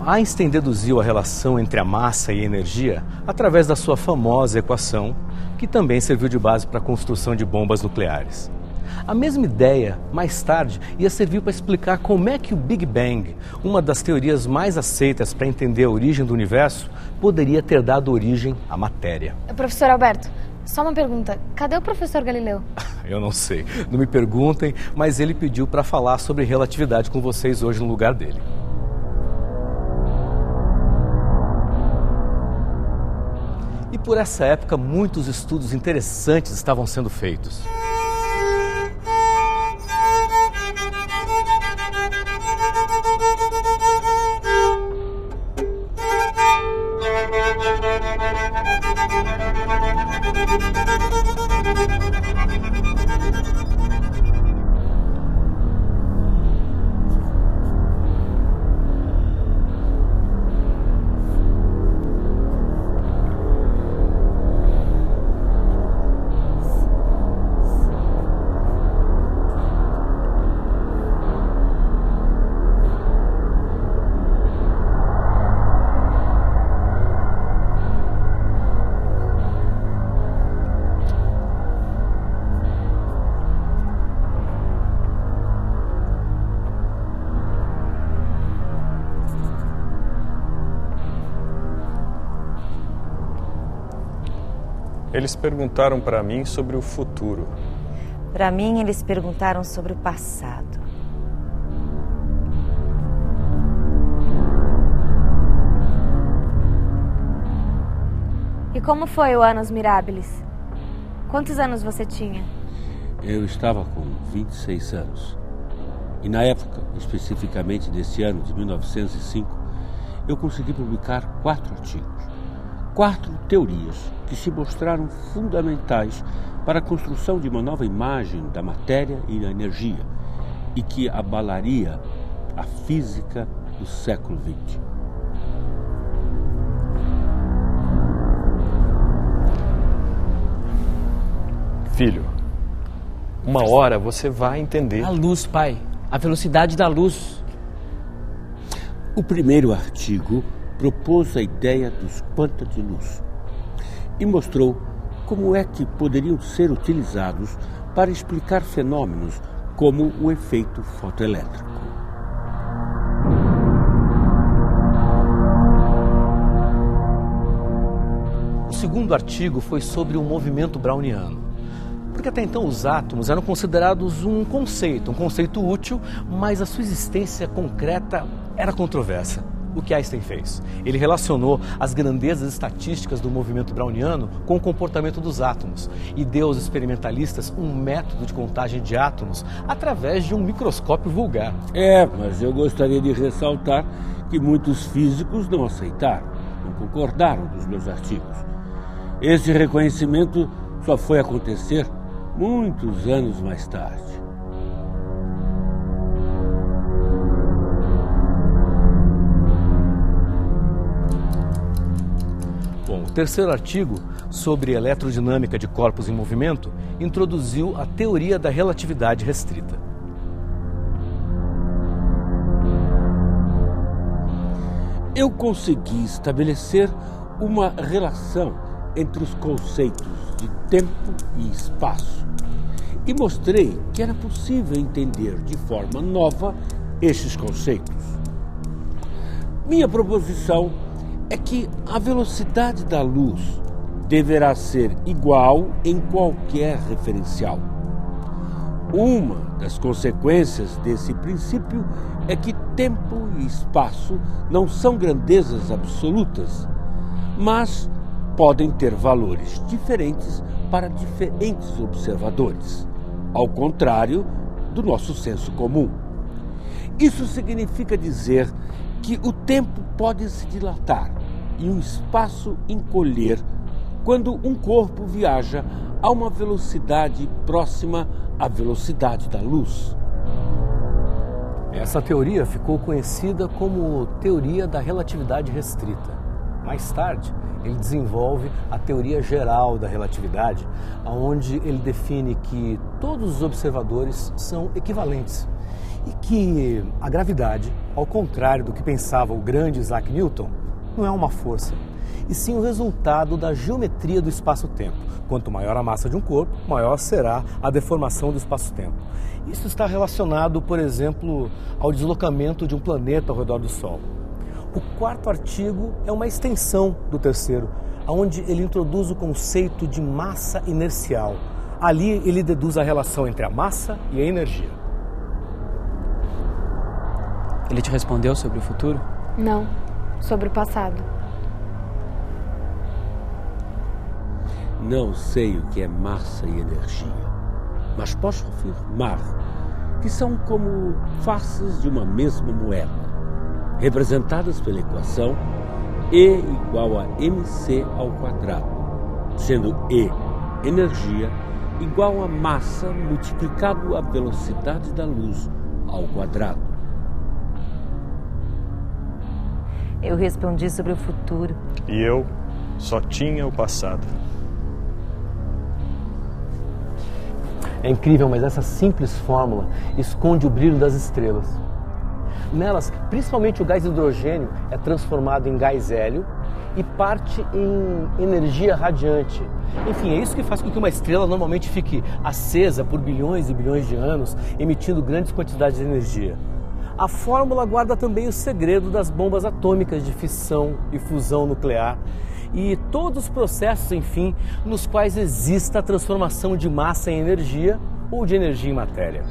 Einstein deduziu a relação entre a massa e a energia através da sua famosa equação, que também serviu de base para a construção de bombas nucleares. A mesma ideia, mais tarde, ia servir para explicar como é que o Big Bang, uma das teorias mais aceitas para entender a origem do universo, poderia ter dado origem à matéria. Professor Alberto, só uma pergunta. Cadê o professor Galileu? Eu não sei. Não me perguntem, mas ele pediu para falar sobre relatividade com vocês hoje no lugar dele. E por essa época, muitos estudos interessantes estavam sendo feitos. Eles perguntaram para mim sobre o futuro. Para mim, eles perguntaram sobre o passado. E como foi o Annus Mirabilis? Quantos anos você tinha? Eu estava com 26 anos. E na época, especificamente desse ano de 1905, eu consegui publicar 4 artigos. 4 teorias que se mostraram fundamentais para a construção de uma nova imagem da matéria e da energia e que abalaria a física do século XX. Filho, uma hora você vai entender. A luz, pai. A velocidade da luz. O primeiro artigo propôs a ideia dos quanta de luz e mostrou como é que poderiam ser utilizados para explicar fenômenos como o efeito fotoelétrico. O segundo artigo foi sobre o movimento browniano. Porque até então os átomos eram considerados um conceito útil, mas a sua existência concreta era controversa. O que Einstein fez? Ele relacionou as grandezas estatísticas do movimento browniano com o comportamento dos átomos e deu aos experimentalistas um método de contagem de átomos através de um microscópio vulgar. Mas eu gostaria de ressaltar que muitos físicos não aceitaram, não concordaram com os meus artigos. Esse reconhecimento só foi acontecer muitos anos mais tarde. Bom, o terceiro artigo, sobre eletrodinâmica de corpos em movimento, introduziu a teoria da relatividade restrita. Eu consegui estabelecer uma relação entre os conceitos de tempo e espaço e mostrei que era possível entender de forma nova estes conceitos. Minha proposição é que a velocidade da luz deverá ser igual em qualquer referencial. Uma das consequências desse princípio é que tempo e espaço não são grandezas absolutas, mas podem ter valores diferentes para diferentes observadores, ao contrário do nosso senso comum. Isso significa dizer que o tempo pode se dilatar e o espaço encolher quando um corpo viaja a uma velocidade próxima à velocidade da luz. Essa teoria ficou conhecida como teoria da relatividade restrita. Mais tarde, ele desenvolve a teoria geral da relatividade, onde ele define que todos os observadores são equivalentes e que a gravidade, ao contrário do que pensava o grande Isaac Newton, não é uma força, e sim o resultado da geometria do espaço-tempo. Quanto maior a massa de um corpo, maior será a deformação do espaço-tempo. Isso está relacionado, por exemplo, ao deslocamento de um planeta ao redor do Sol. O quarto artigo é uma extensão do terceiro, onde ele introduz o conceito de massa inercial. Ali ele deduz a relação entre a massa e a energia. Ele te respondeu sobre o futuro? Não, sobre o passado. Não sei o que é massa e energia, mas posso afirmar que são como faces de uma mesma moeda, representadas pela equação E igual a mc ao quadrado, sendo E, energia, igual a massa multiplicado a velocidade da luz ao quadrado. Eu respondi sobre o futuro. E eu só tinha o passado. É incrível, mas essa simples fórmula esconde o brilho das estrelas. Nelas, principalmente o gás hidrogênio é transformado em gás hélio e parte em energia radiante. Enfim, é isso que faz com que uma estrela normalmente fique acesa por bilhões e bilhões de anos, emitindo grandes quantidades de energia. A fórmula guarda também o segredo das bombas atômicas de fissão e fusão nuclear e todos os processos, enfim, nos quais exista a transformação de massa em energia ou de energia em matéria.